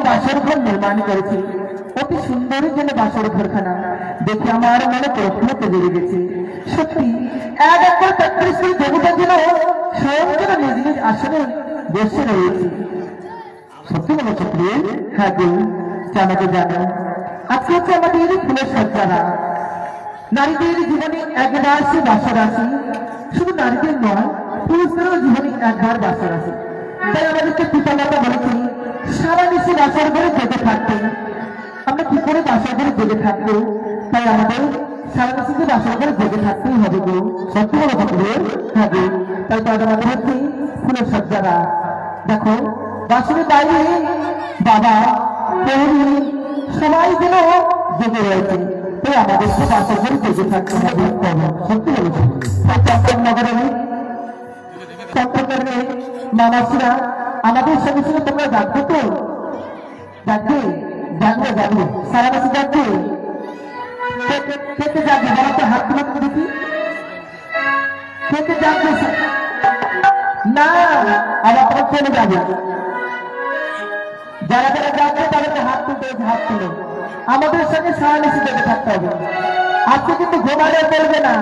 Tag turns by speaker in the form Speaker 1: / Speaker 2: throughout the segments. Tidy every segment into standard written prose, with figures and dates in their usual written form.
Speaker 1: বাসর ঘর নির্মাণ করেছে, অতি সুন্দর যেন বাসর ঘরখানা দেখে আমার মনে প্রশ্ন জেগে গেছে। সত্যি এক একবার ৩৩ কোটি দেবতা যেন স্বয়ং যেন নিজ নিজ আসনে বসে রয়েছে। সত্যি বলেছে প্রিয়? হ্যাঁ গো, জানো তো জানো, আজকে হচ্ছে আমাদের ফুলের সজ্জারা। নারীদের জীবনে একবার সে বাসর আসে, শুধু নারীদের নয়, পুরুষদেরও জীবনে একবার বাসর আসে। তাই আমাদেরকে পিতামাতা বলেছে সারা নিশি বাসর ঘরে জেগে থাকতে। আমরা কি করে বাসর ঘরে জেগে থাকবো? তাই আমাদের সারা নিশিতে বাসর ঘরে জেগে থাকতেই হবে গো। সত্যি বলো থাকবে হবে। তাই তো আমাদের হচ্ছে ফুলের সজ্জারা। দেখো বাসরের বাইরে বাবা প্রহরী সবাই যেন জেগে রয়েছে, তাই আমাদেরকে বাসর ঘরে জেগে থাকতে হবে। সত্যি বলেছি। তাই চট্টগ্রামে মামাসিরা আমাদের সঙ্গে সঙ্গে তোমরা জানতো তো? জানবে জানবে জানবে সারা মাসে জানবে খেতে যাবে বলা তো হাত তুলে দেখি। খেতে যাবে না, আবার তোমার চলে যাবে। যারা যারা যাচ্ছে তাদেরকে হাত তুলতে হাত তুলে আমাদের সঙ্গে সারা মাসে জেগে থাকতে হবে। আজকে কিন্তু ঘুমালে চলবে না,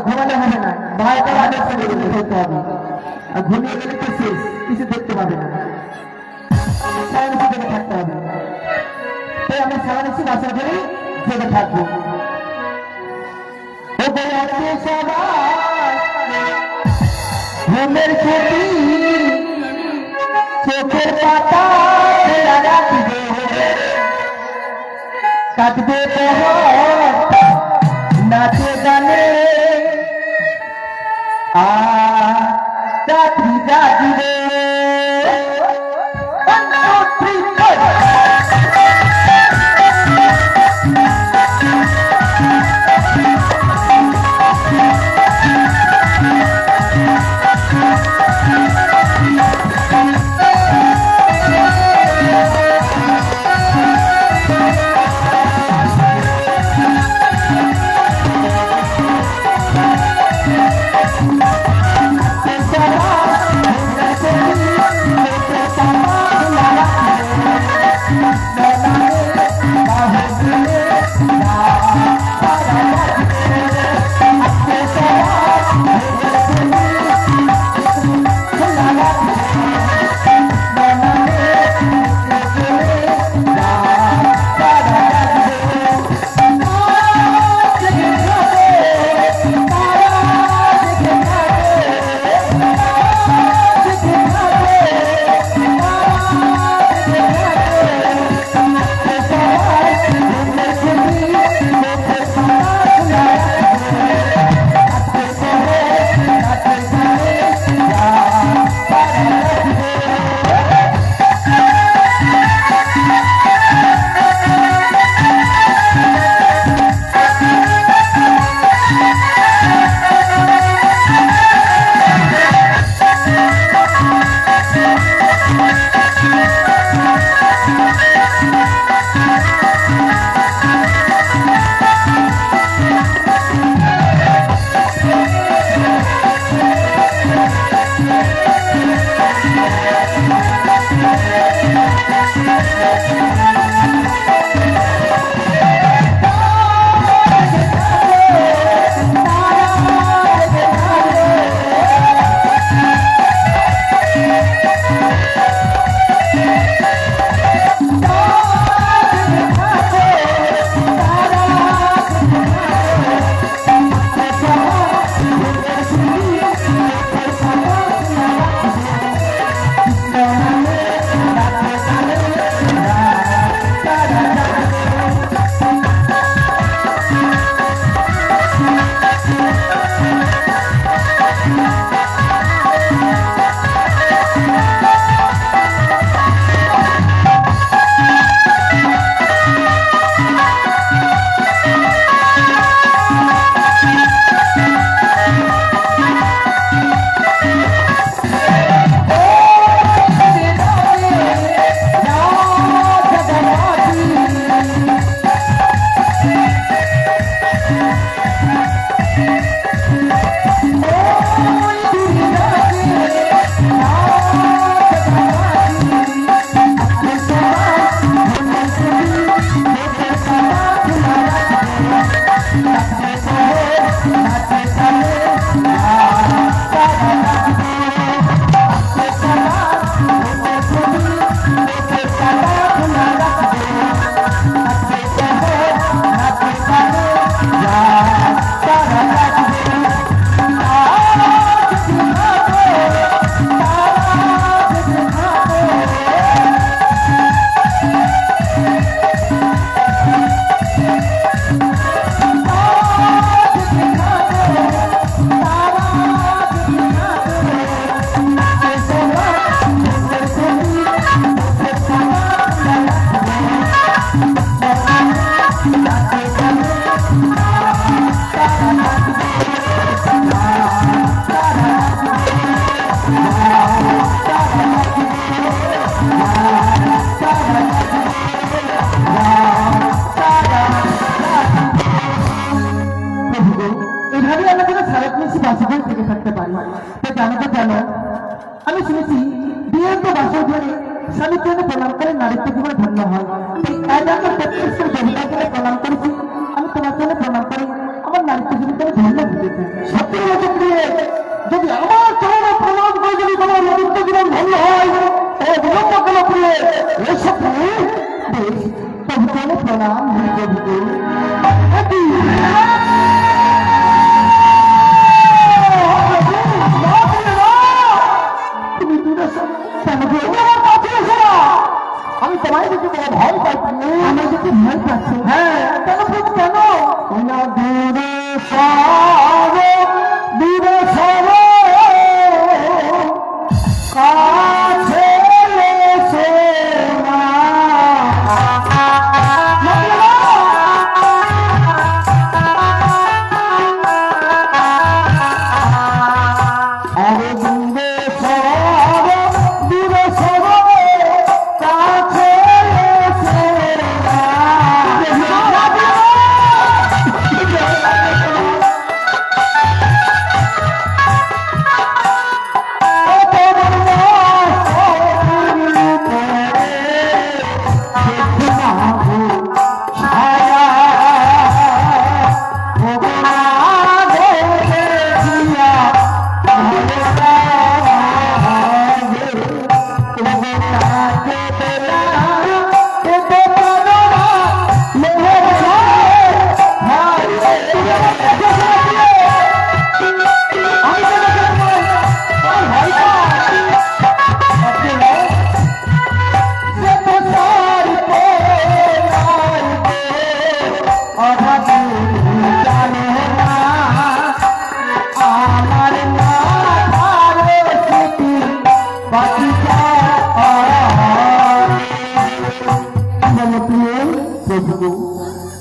Speaker 1: ঘুমালে হবে না, ভয়টা আগে চলে যেতে হবে। আর ঘুমিয়ে গেলে তো শেষ, কিছু দেখতে পাবে না, সারা নিশি জেগে থাকতে হবে। তাই আমরা সারা নিশি বাসর ঘরে জেগে থাকবো। ঘুমের ছুটি চোখের পাতা রাখবে, কাটবে নাচে গানে রাত্রি জাগিবে। এভাবে আমরা যেন সারাক্ষণ বাসগর থেকে থাকতে পারি। তো জানো তো জানো, আমি শুনেছি বিয়ের তো বাসর ঘরে স্বামীর জন্য প্রণাম করে নারীত্ব জীবন ধন্য হয়। এই আজ আমরা প্রত্যেকের দেবতার জন্য প্রণাম করেছি, আমি তোমার জন্য প্রণাম করি আমার নারীত্ব জীবনকে আমি ধন্য বুঝেছি। সত্যি বলেছে প্রিয়, যদি আমার চরণে প্রণাম করে যদি তোমার নারীত্ব জীবন ধন্য হয় ও বিলম্ব কেন প্রিয়, এসব বেশ তবু কেন প্রণাম প্রভুকে। আমি তোমায় দেখে বড় ভয় পাচ্ছি। আমি যদি ভয় পাচ্ছি, হ্যাঁ কেন প্রভু কেন? দূরে সরে দূরে সরে কাছে এসো না। আরে দূরে সরে দূরে সরে কাছে এসো না।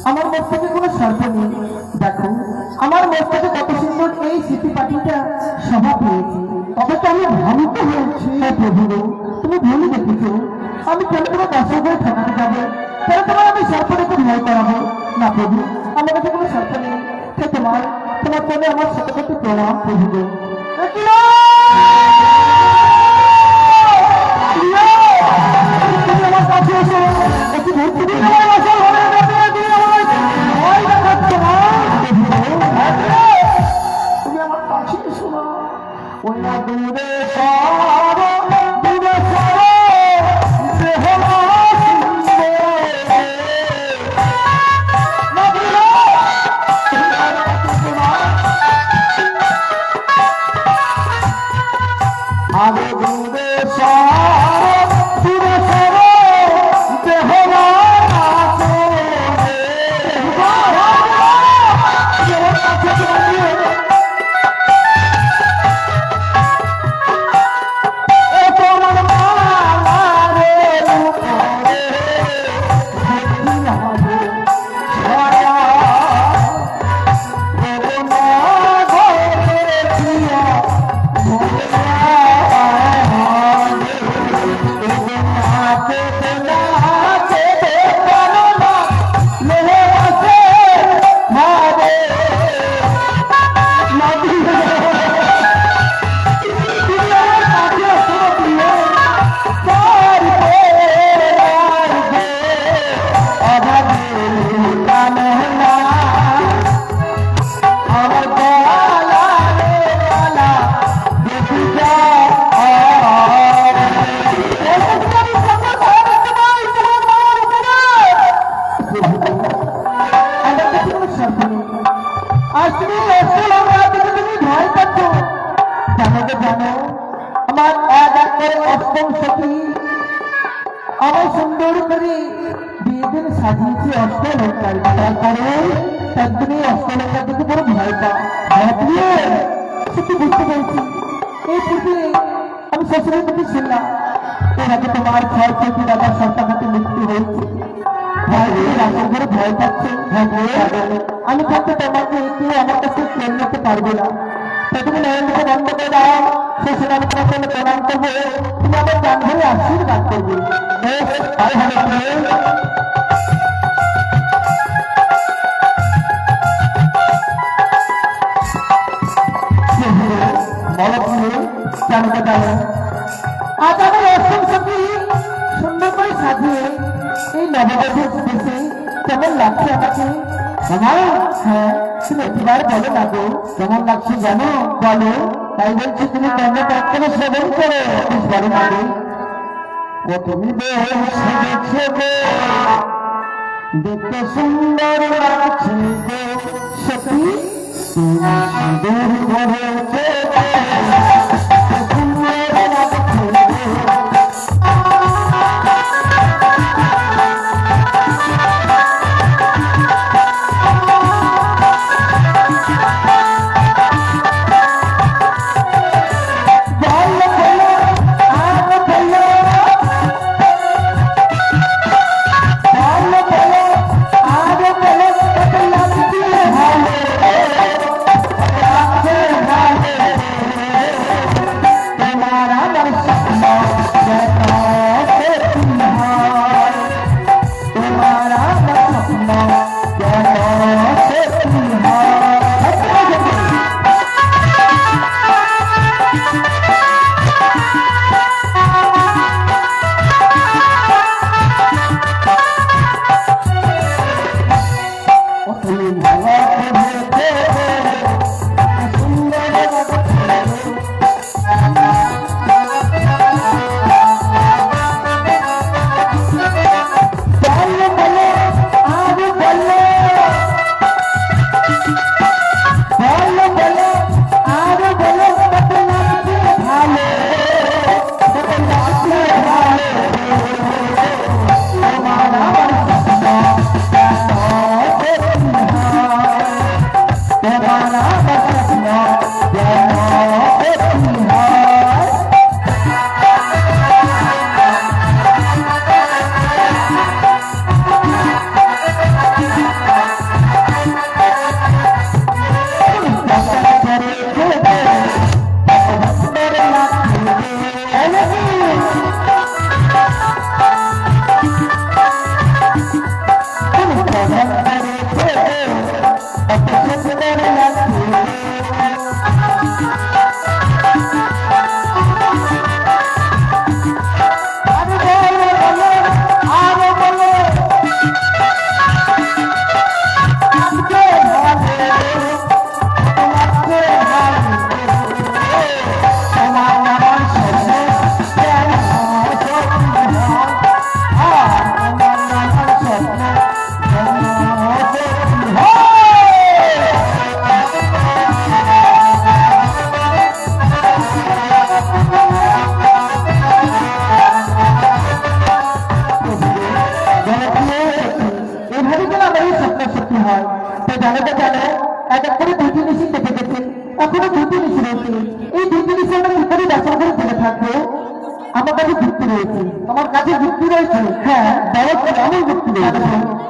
Speaker 1: আমার মস্তকে কোনো স্বার্থ নেই। দেখো আমার মস্তকে কত সুন্দর এই স্মৃতি পাটিটা সভা পেয়েছি। তবে তো আমি ভ্রমিত হয়েছি। প্রভু তুমি ভুলে দেখেছো আমি কেন তোমার বাসর ঘরে ঠেকাতে যাবো, কেন তোমার আমি স্বার্থ রেখে ভয় করাবো না। প্রভু আমার কাছে কোনো স্বার্থ নেই। তোমার তোমার জন্য আমার শতকোটি প্রণাম প্রভু। তুমি আমার কাছে এসো, একটু ভর্তি দিন আমার বাসর ঘরে। তুমি আমার কাছে এসো না। ওই না দূরে সরো দূরে সরো আগে দূরে সরো দূরে সরো দেহরা আমার এক এক করে অষ্টম সখী আমার সুন্দর করে বিয়ে দিন সাজিয়েছি অষ্টলঙ্কার। তারপরে একদিনই অষ্টলঙ্কার দেখে বড় ভয় পা সত্যি বুঝতে পেরেছি। এই পূর্বে আমি শ্বশুরের প্রতি শুনলাম এর আগে তোমার 6 কোটি টাকার সন্তান হাতে মৃত্যু হয়েছে। ভয় তুমি রাতের ঘরে ভয় পাচ্ছ। আমি থাকতে তোমাকে কেউ আমার কাছে প্রেম করতে পারবে না। তো তুমি নয়নকে বন্ধ করে দাও, শেষে আমি তোমার সামনে প্রণাম করবো, তুমি আমার প্রাণ ধরে আশীর্বাদ করবে। বেশ, তাই হবে প্রেম। জানতে পারো আজ আমার অষ্টম সখী সুন্দর করে সাজিয়ে এই নববধূর দেশে কেমন লাগছে আমাকে? আমার হ্যাঁ, তুমি একবার বলো না গো, কেমন লাগছে জানো? বলো। তাই বলছি তুমি কর্ম প্রার্থনা শ্রবণ করো। বলো না গো। ও তুমি সেজেছে গো, দেখতে সুন্দর লাগছে গো সখী, তুমি সুন্দর করেছে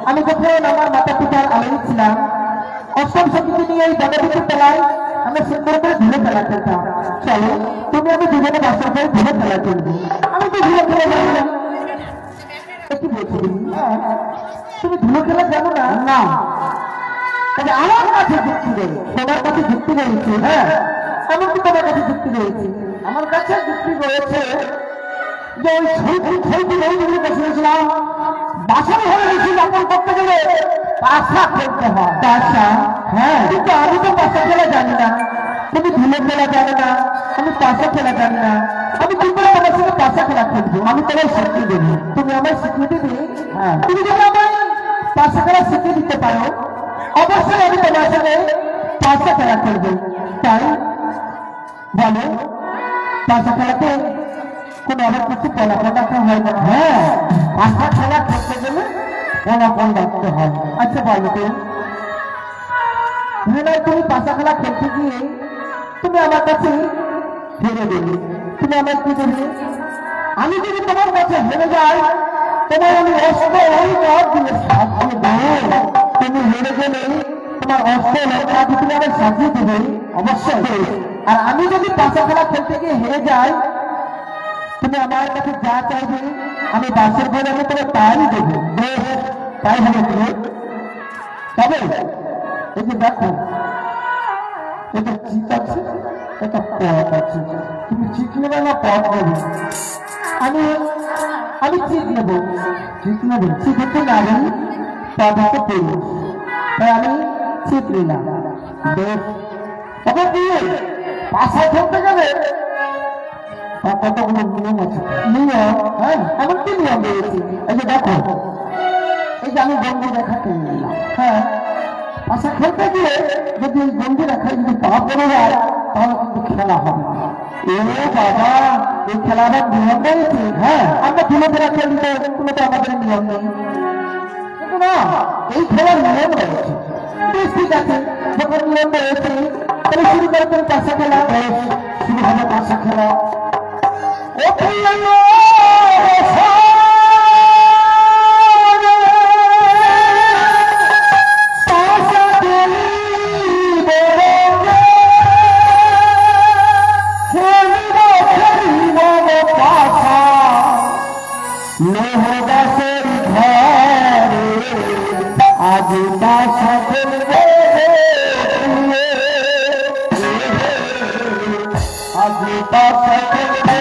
Speaker 1: আমি যখন আমার মাতা পিতার আলোয় ছিলাম, অষ্টম সখীকে নিয়ে এই জগতের তলায় আমরা সুন্দর করে ধুলে খেলা খেলতাম। চলো তুমি আমি দুজনে বাসার করে ধুলে খেলা খেলবো। আমি তো ধুলে খেলা জানি না। একটু বলছি তুমি ধুলে খেলা জানো না? না। তবে আমার কাছে যুক্তি রয়েছে, তোমার কাছে যুক্তি রয়েছে। হ্যাঁ, এমন কি তোমার কাছে যুক্তি রয়েছে? আমার কাছে যুক্তি রয়েছে যে ওই ছয়টি বইগুলি বসেছিলাম, বাসন ঘরে বেশি যাপন করতে গেলে পাশা খেলতে হয়। পাশা? হ্যাঁ, কিন্তু আমি তো পাশা খেলা জানি না। তুমি ধুলে খেলা জানো না, আমি পাশা খেলা জানি না। আমি কি করে আমার সঙ্গে পাশা খেলা খেলবো? আমি তোমার শিখিয়ে দেবো। তুমি আমায় শিখিয়ে দেবে? হ্যাঁ। তুমি যদি আমায় পাশা খেলা শিখিয়ে দিতে পারো, অবশ্যই আমি তোমার সঙ্গে পাশা খেলা খেলবো। তাই বলো, পাশা খেলাতে কোন অনেক কিছু ফলাফল রাখা হয় না? হ্যাঁ, পাশা খেলা খেলতে গেলে ফলাফল রাখতে হয়। আচ্ছা বলো তো, তুমি পাশা খেলা খেলতে গিয়ে তুমি আমার কাছে হেরে দেবে, তুমি আমার কি দেবে? আমি যদি তোমার কাছে হেরে যাই তোমার আমি অস্ত্র অলঙ্কার দিয়ে সাজিয়ে দেবো। তুমি হেরে গেলে তোমার অস্ত্র অলঙ্কার দিয়ে তুমি আমায় সাজিয়ে দেবে অবশ্যই। আর আমি যদি পাশা খেলা খেলতে গিয়ে হেরে যাই, তুমি আমার কাছে যা চাইবে আমি বাসের ঘরে আমি তোমাকে তাই দেবো। বেশ, তাই হবে তুমি। তবে এই যে দেখো, এটা চিত আছে, এটা পথ আছে। তুমি চিত নেবে না পথ নেবে? আমি আমি চিত নেব। চিত নেবে? চিত হচ্ছে নারী, পথ হচ্ছে পুরুষ, তাই আমি চিত নিলাম। বেশ, তবে কি পাশা খেলতে গেলে কতগুলো নিয়ম আছে। নিয়ম? হ্যাঁ, এমন কি নিয়ম রয়েছে? এই যে দেখো, এই যে আমি গন্ডি রেখা টেনে নিলাম। হ্যাঁ, পাশা খেলতে গিয়ে যদি এই গন্ডি রেখায় যদি পা পড়ে যায় তাহলে কিন্তু খেলা হবে না। এ বাবা, এই খেলার নিয়ম রয়েছে। হ্যাঁ, আমরা ছেলেমেয়েরা খেলতে কোনো তো আমাদের নিয়ম নেই, কিন্তু না, এই খেলার নিয়ম রয়েছে। বেশ, ঠিক আছে, যখন নিয়ম রয়েছে তাহলে শুরু করে তুমি পাশা খেলা। শুরু হবে পাশা খেলা। আজ পাশা খেলবে, আজ পাশা খেলবে।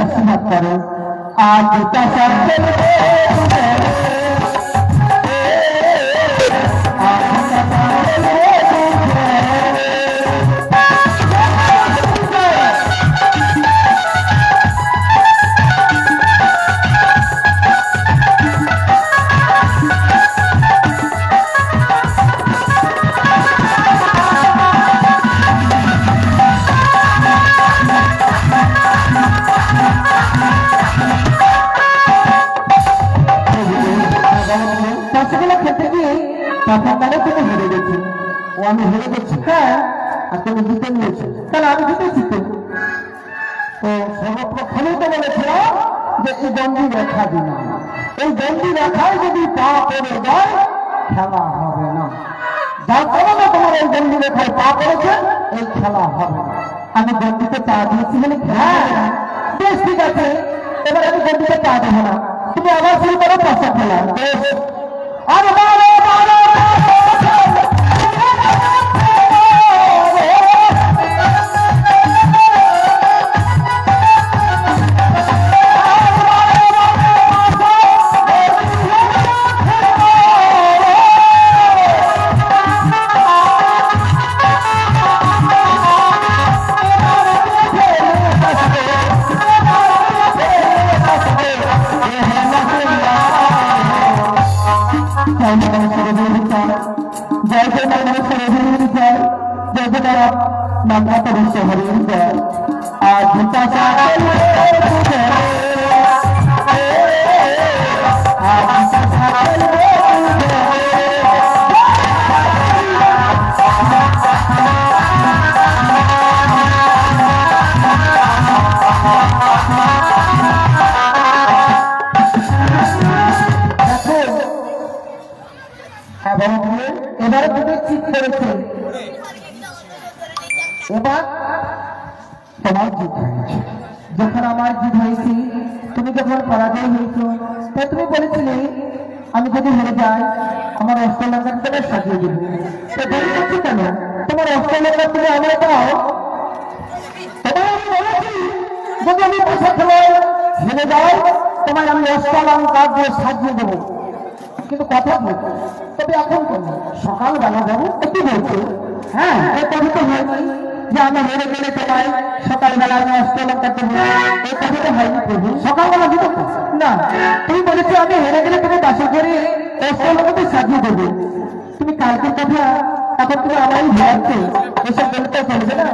Speaker 1: আশীর্বাদ করো। আজ কথাকালে তুমি হেরে গেছো।
Speaker 2: ও আমি হেরে গেছি?
Speaker 1: হ্যাঁ।
Speaker 2: আর তুমি জিতে নিয়েছো?
Speaker 1: তাহলে আমি জিতেছি তো।
Speaker 2: তো সর্বপ্রথমেই তো বলেছিলাম যে এই দণ্ডি রেখা দিলাম, এই দণ্ডি রেখায় যদি পা পড়ে যায় খেলা হবে না। যার কারণে তোমার এই দণ্ডি রেখায় পা পড়েছে, এই খেলা হবে না।
Speaker 1: আমি গন্ডিতে পা দিয়েছি বলে খেলা হবে না? বেশ ঠিক আছে, এবার আমি গন্ডিতে পা দেবো না। তুমি আবার শুরু করো পাশা খেলা।
Speaker 2: বেশ, আর মারো মারো
Speaker 1: जय जय हरि जय जय जय माता हरि जय आज এবারে তুমি ঠিক করেছে,
Speaker 2: এবার তোমার জিত হয়েছে।
Speaker 1: যখন আমার জিত হয়েছে, তুমি যখন পরাজয় হয়েছ, তাই তুমি বলেছিলে আমি যদি হেরে যাই আমার অষ্টলঙ্কার তুমি সাজিয়ে দেবে। তো দেরি করছি কেন? তোমার অষ্টলঙ্কার তুমি আমায় দাও।
Speaker 2: তোমায় আমি বলেছি যদি আমি বসে খেলায় হেরে যাই তোমায় আমি অষ্টলঙ্কার দিয়ে সাজিয়ে দেবো, কিন্তু কথা বলবো। তবে এখন কেন? সকালবেলা যাবো একটু বলছো।
Speaker 1: হ্যাঁ, এই কথা তো হয়নি যে আমি হেরে গেলে তোমায় সকালবেলা আমি অষ্টলঙ্কার দেবো, এই কথা তো হয়নি প্রভু।
Speaker 2: সকালবেলা দিত
Speaker 1: না, তুমি বলেছো আমি হেরে গেলে তুমি বাসা করে অষ্টলঙ্কাতে সাজিয়ে দেবে। তুমি কালকের কথা এখন তুমি আমারই ভেড়াচ্ছো, এসব বলতে চলবে না।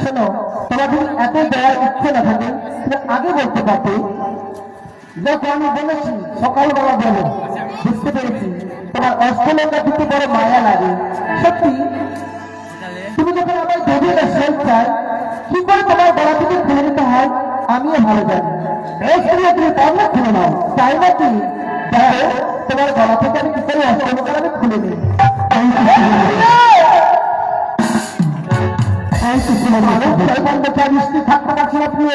Speaker 1: শোনো, তোমার যদি এত দেওয়ার ইচ্ছে না থাকে তুমি আগে বলতে পারতে।
Speaker 2: দেখো আমি বলেছি সকালবেলা যাবো।
Speaker 1: বুঝতে পেরেছি তোমার অষ্টলঙ্কা দিতে বড় মায়া লাগে। সত্যি তুমি যখন আমার দেবী না শেষ চাই, কি করে তোমার গলা থেকে খুলে নিতে হয় আমিও ভালো জানি।
Speaker 2: বেশ করিয়া তুমি পারলে খুলে নাও।
Speaker 1: তাই নাকি? দেখো তোমার গলা থেকে আমি কি করে অষ্টলঙ্কা আমি খুলে নিই।
Speaker 2: মিষ্টি থাকতে পারছি না তুমি।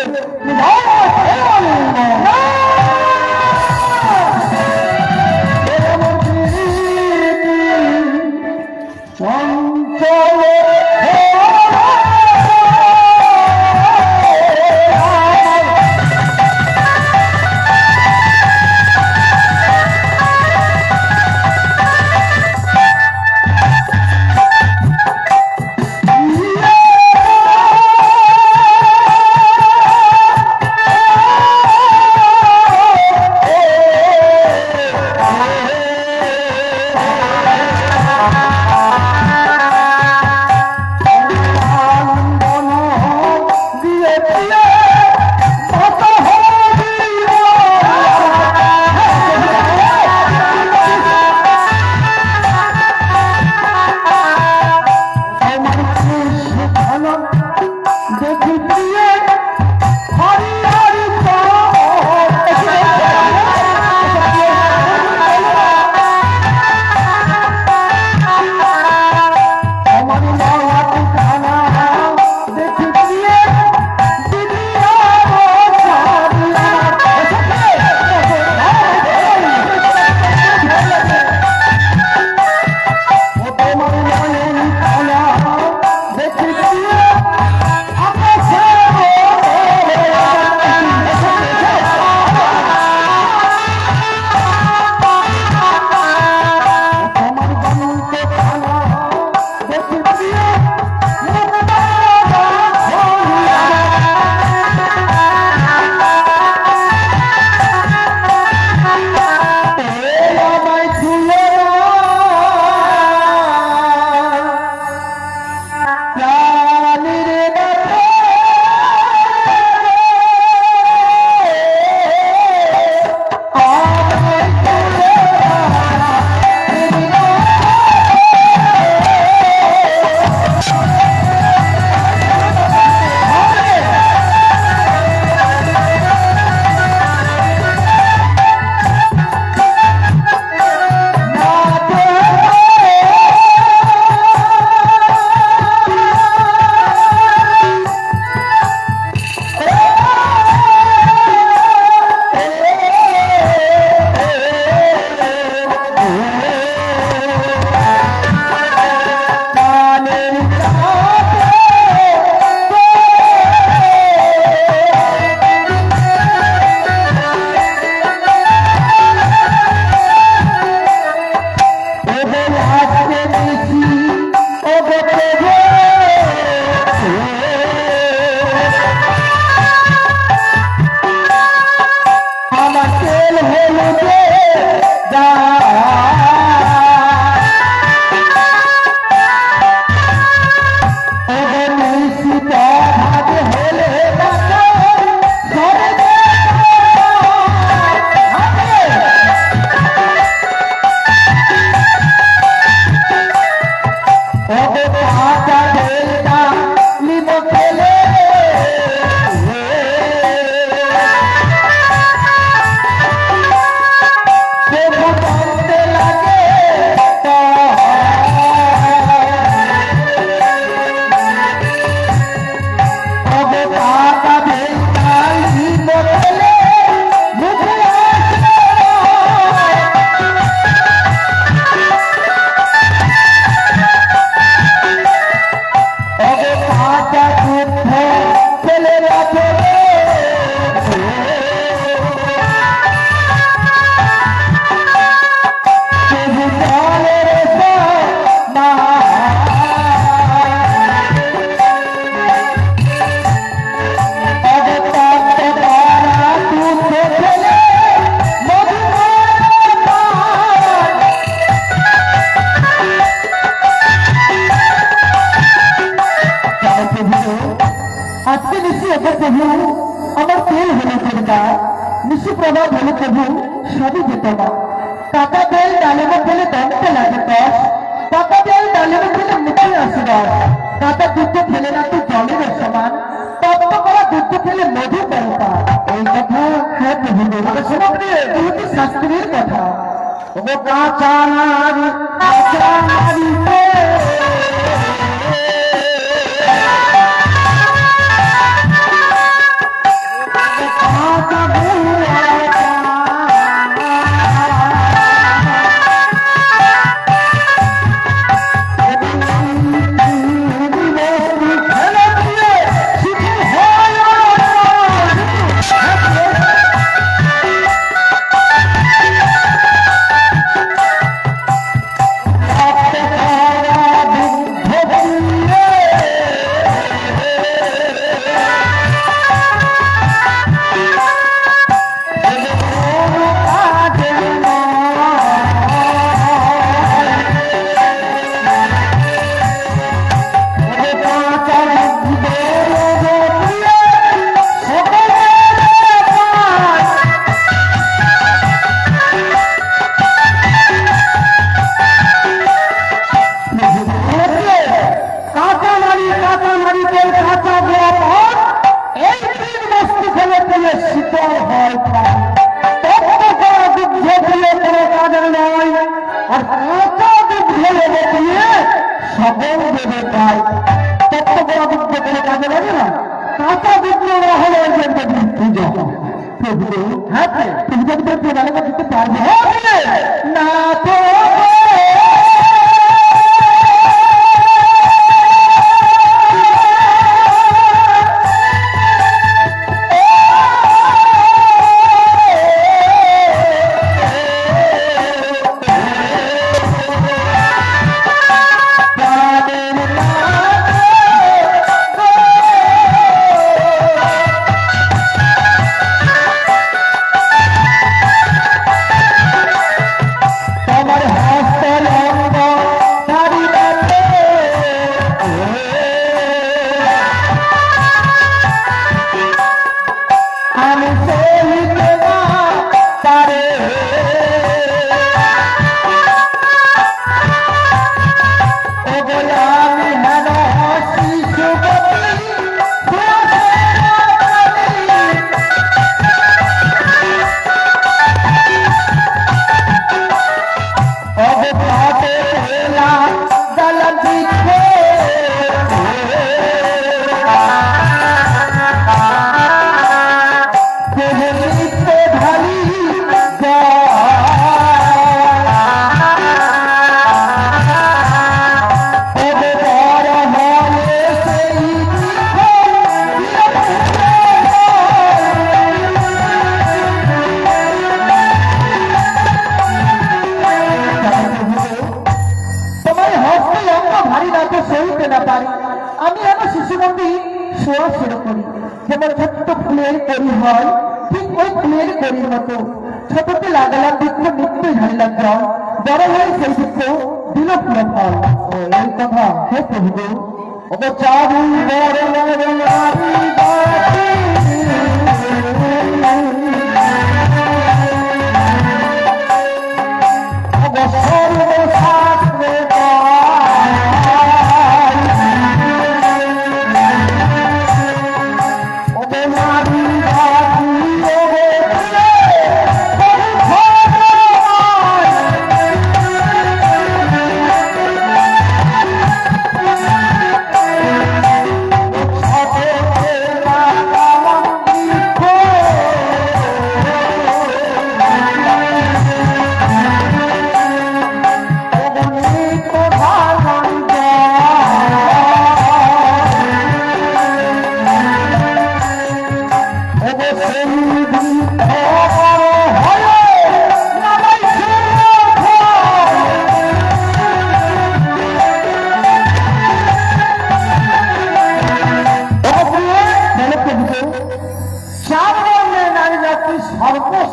Speaker 2: কাঁচা দুধ ফেলে রাখে রে। শুধু জলের আজকে নিশ্চয় এবার প্রভু আমার তেল হলো চিন্তা, নিশ্চয় প্রভাব হলো প্রভু সবই যেত না। টাকা তেল ডালেমা ফেলে দমতে লাগে দশ, টাকা তেল ডালেমা ফেলে মুখে আসে রস, কাঁচা দুধ ফেলে না তো জলের সমান, তপ্ত করা দুধ ফেলে মধু পরতা। এই কথা হ্যাঁ প্রভু দুটি শাস্ত্রের কথা। ও কাঁচা নারী কাঁচা নারী শীতল হয় তপ্ত করা দুগ্ধ দিয়ে কোনো কাজের নয়, আর কাঁচা দুগ্ধ লেগে দিয়ে সকল দেবে পায়। তপ্ত করা দুগ্ধ কোনো কাজে লাগে না, কাঁচা দুগ্ধ না হলে দেবীর পুজো। প্রভু হ্যাঁ তুমি যদি প্রদান দিতে পারবে না তো আমি আমার শিশুবন্দী শোয়া শুরু করি, যেমন ছোট্ট ফুলের করি হয় ঠিক ওই ফুলের করির মতো। ছোটতে লাগালাম বৃক্ষ নিত্যই ঝাড়িলাম জল, বড় হয়ে সেই বৃক্ষ দিল ফুল ফল। এই কথা হে প্রভু চাবি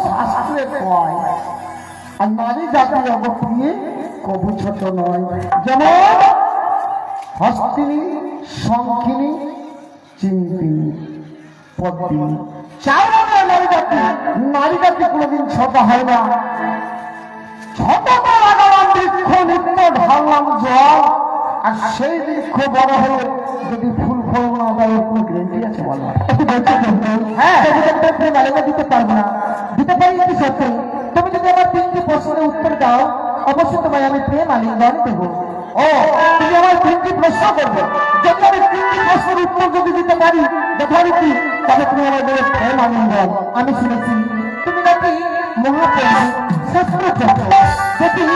Speaker 2: শাস্ত্রে কয় আর নারী জাতি অবপ্রিয়ে কবু ছোট নয়। যেমন হস্তিনী, শঙ্খিনী, চিন্তিনী, পদ্মিনী, চার রকমের নারী জাতি। নারী জাতি কোনোদিন ছোট হয় না। ছোট লাগালাম বৃক্ষ, নিত্য ঢাললাম জল, আর সেই বৃক্ষ বড় হলে যদি ফুল ফল না দেয় কোনো গ্যারেন্টি আছে বলো?
Speaker 1: একটু বলছো কিন্তু
Speaker 2: হ্যাঁ।
Speaker 1: তবু তো একটা প্রেম আলাদা দিতে পারবো না। দিতে পারি কি সত্যি? তুমি যদি আমার 3টি প্রশ্নের উত্তর দাও অবশ্যই তোমায় আমি প্রেম আলিঙ্গন দেবো।
Speaker 2: ও, তুমি আমার 3টি প্রশ্ন করবে। যদি আমি 3টি প্রশ্নের উত্তর যদি দিতে পারি যথারীতি, তাহলে তুমি আমার বলে প্রেম আলিঙ্গন।
Speaker 1: আমি শুনেছি তুমি নাকি মহাপ্রভু শাস্ত্রচক্র। যদি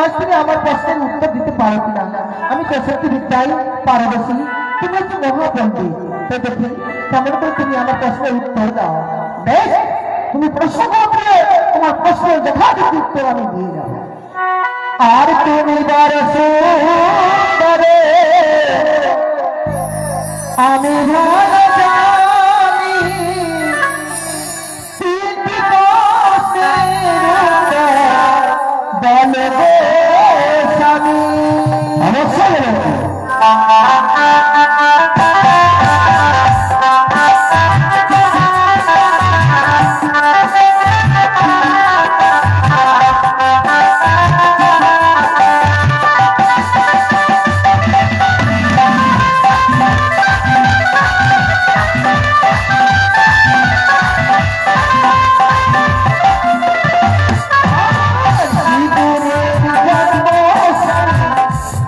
Speaker 1: আজ তুমি আমার প্রশ্নের উত্তর দিতে পারো কিনা, আমি চৌষট্টি বিদ্যায় পারদর্শী, তুমি হচ্ছে মহাপণ্ডিত। তো দেখি কেমন করে তুমি আমার প্রশ্নের উত্তর দাও।
Speaker 2: বেশ, তুমি প্রশ্ন করবে, তোমার প্রশ্নের যথারীতি উত্তর আমি দিয়ে যাবো।
Speaker 1: আর তুমি বড় সুন্দরে আমি ভালো জানি, তিনটি প্রশ্নের উত্তর বলবো স্বামী।
Speaker 2: অবশ্যই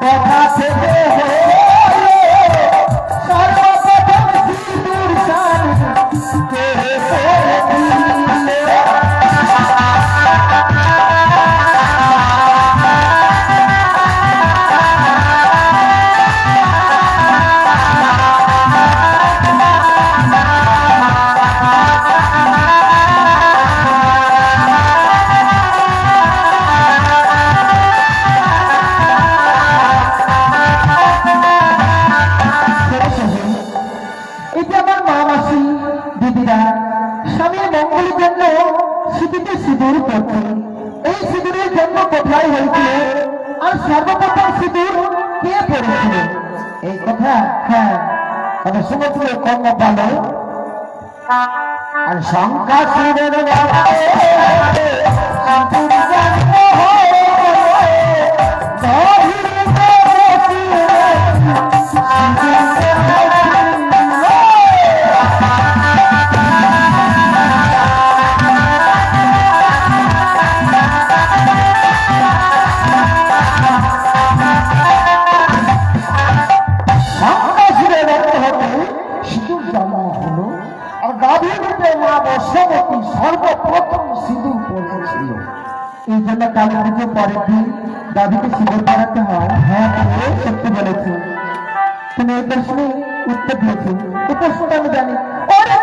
Speaker 1: কথা থেকে হলো সর্বপ্রথম সিঁদুর শান কে করে দিলে। এটা আমার মা, মাসি, দিদিরা স্বামীর মঙ্গলের জন্য সিঁথিতে সিঁদুর পড়ছে। এই সিঁদুরের জন্য কোথায় হয়েছিল আর সর্বপ্রথম সিঁদুর কে পড়েছিল?
Speaker 2: এই কথা,
Speaker 1: হ্যাঁ,
Speaker 2: তবে শুনেছিল কর্ম পালো আর শঙ্কা শিবের সিঁদুর জমা হলো। আর গাভীর রূপে মা বর্ষবতী সর্বপ্রথম সিঁদুর পড়েছিল।
Speaker 1: এই জন্য কালী পুজো পরের দিন দাদিকে সিঁদুর পরাতে হয়। হ্যাঁ, সত্যি বলেছো। তুমি এই প্রশ্নে উত্তর দিয়েছো। এই প্রশ্নটা আমি জানি। ওরে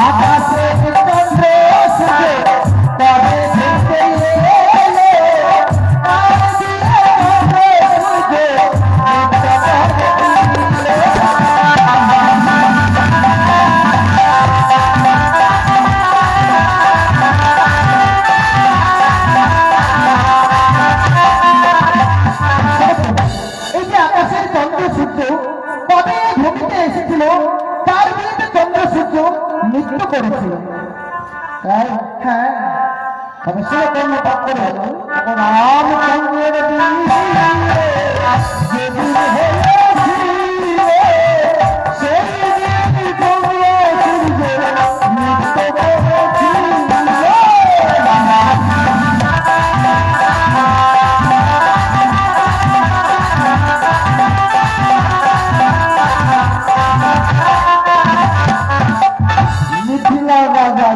Speaker 1: আকাশে চন্দ্র সূর্য তবে ভেসে এলো, আর দিয়ে চন্দ্র এই যে আকাশের চন্দ্র সূর্য কবে ভূমিতে এসেছিল, তার বিরুদ্ধে চন্দ্র সূর্য নৃত্য করেছিল।
Speaker 2: হ্যাঁ, তবে সে কর্ম পাপ করে হলো রামচন্দ্রের মিথিলা রাজা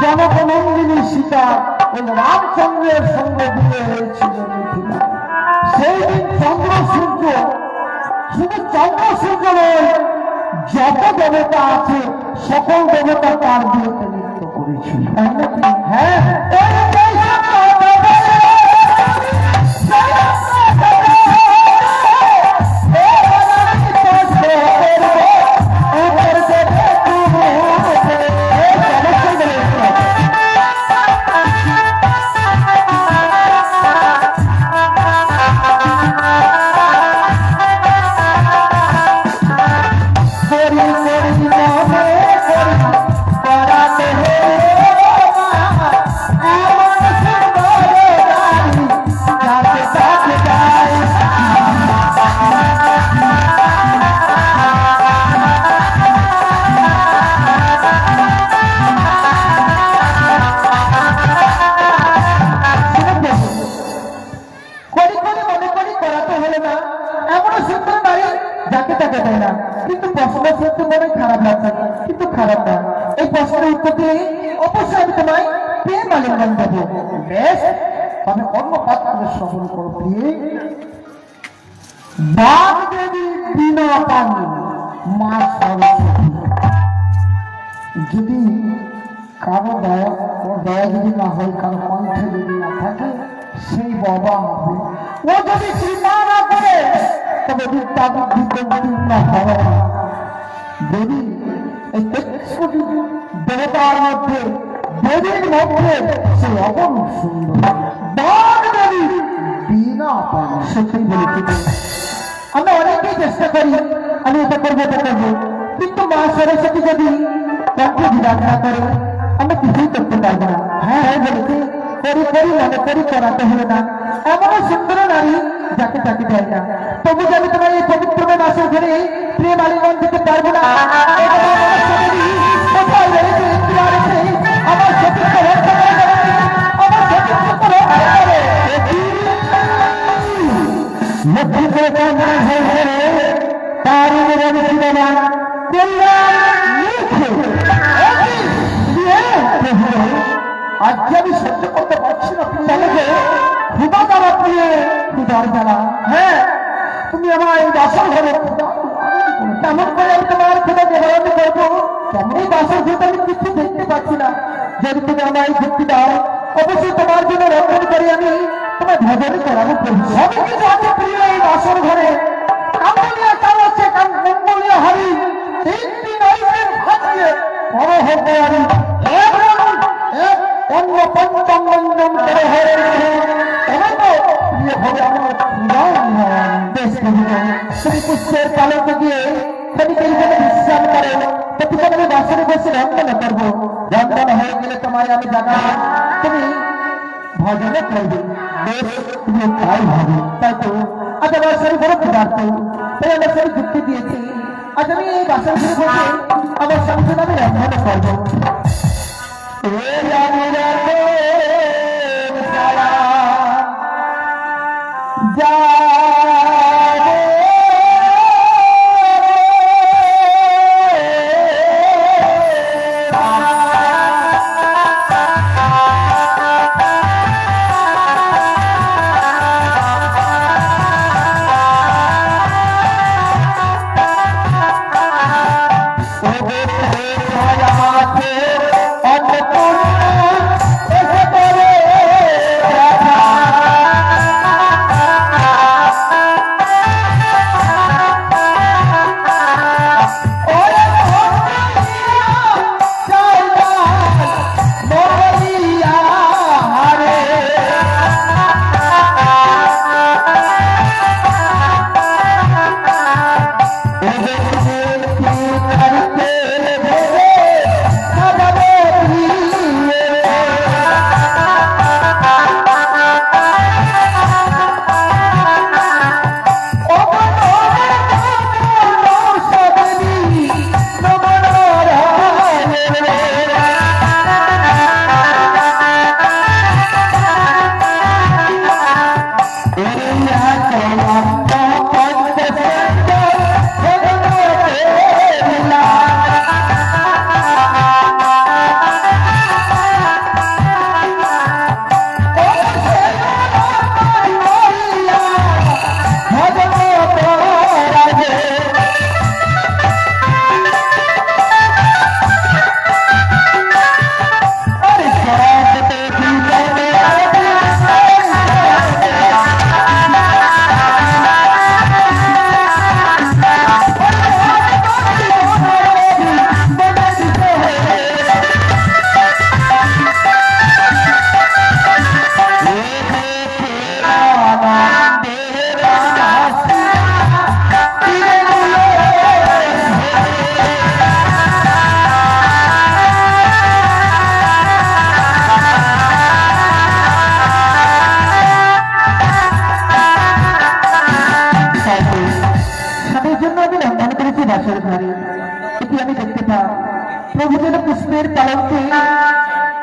Speaker 2: জনক নন্দিনী সীতা ওই রামচন্দ্রের সঙ্গে বিয়ে হয়েছিল মিথিলা। সেই দিন চন্দ্র সূর্য, শুধু চন্দ্র সূর্য নয়, যত দেবতা আছে সকল দেবতা তার বিয়েতে নৃত্য করেছিল। তাই নাকি? হ্যাঁ, কিন্তু প্রশ্নটা শুনতে মনে খারাপ লাগছে, কিন্তু খারাপ না। এই প্রশ্নের উত্তর দিয়ে অবশ্যই আমি তোমায় প্রেম আলিঙ্গন দেবো। বেশ, তবে অন্য পাত্র শ্রবণ করো প্রিয়ে। বাগদেবী বিনা পানি মা সরস্বতী। যদি কারো দয়া, ওর দয়া যদি না হয়, কারো কণ্ঠে যদি না থাকে, সেই বাবা হবে। ও যদি কৃপা না করে তবে তার উত্তীর্ণ হবে না। দেবী এই 33 কোটি দেবতার মধ্যে, দেবীর মধ্যে সে অপরূপ সুন্দর বাগদেবী বিনা পানি। সত্যি বলেছি, আমরা অনেকেই চেষ্টা করি আমি এটা করবো, এটা করবো, কিন্তু মা সরস্বতী যদি কণ্ঠে বিরাজ না করে আমরা কিছুই করতে পারবো না। হ্যাঁ বলেছি, করি করি মনে করি, করাতে হবে না। এমন সুন্দর নারী যাকে তাকে দেয় না। তবু যে আমি তোমার এই পবিত্র মাসের ঘরে প্রেম আলিঙ্গন দিতে পারবো না, কোথায় রয়েছে আমার সতীর্থ রক্ষা করে, আমার সতীর্থ রক্ষা করে। লক্ষ্মী করে তার আজকে আমি সহ্য করতে পারছি না। ক্ষুদা দ্বারা প্রিয়, ক্ষুদার জ্বালা। হ্যাঁ, তুমি আমার এই বাসর ঘরে কেমন করে আমি তোমার ক্ষুদা নিবারণ করবো? এই বাসর ঘরে আমি কিছু দেখতে পাচ্ছি না। যদি তুমি আমার এই যুক্তি দাও, অবশ্যই তোমার জন্য রক্ষণ করে আমি তোমার ভজন করাবো। সবই কিছু আছে প্রিয় এই বাসর ঘরে। কামলিয়া চাল আছে, কামলিয়া হারি, তিনটি নারীদের ভাজিয়ে বড় হতে আমি অন্য পঞ্চমঞ্জন করে হয়ে পুষ্পের পালকে গিয়ে বিশ্রাম করে প্রতিদিন বাসরে বসে রন্ধন করবো। রন্ধন হয়ে গেলে তোমার আমি জানাবো, তুমি ভজনে করবে। বেশ, তুমি তাই হবে। তাই তো আজ আমার শরীর বড় ক্ষুধার্ত, তাই আমার শরীর যুক্তি দিয়েছি। আজ আমি এই বাসর ঘরে বসে আমার স্বামীকে আমি রন্ধন করবো।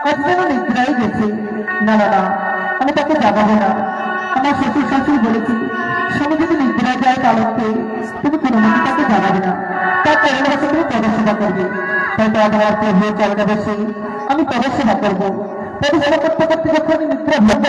Speaker 1: আজ যেন নিদ্রাই গেছে। না না না, আমি তাকে জাগাবো না। আমার শ্বশুর শাশুড়ি বলেছি, স্বামী যদি নিদ্রা যায় কালকে, তুমি কোনো মতে তাকে জাগাবে না, তার করোনা বসে তুমি পদসেবা করবে। তাই তো আমার প্রভু চরণে বসে আমি পদসেবা করবো। পদসেবা করতে করতে যখন নিদ্রা ভঙ্গ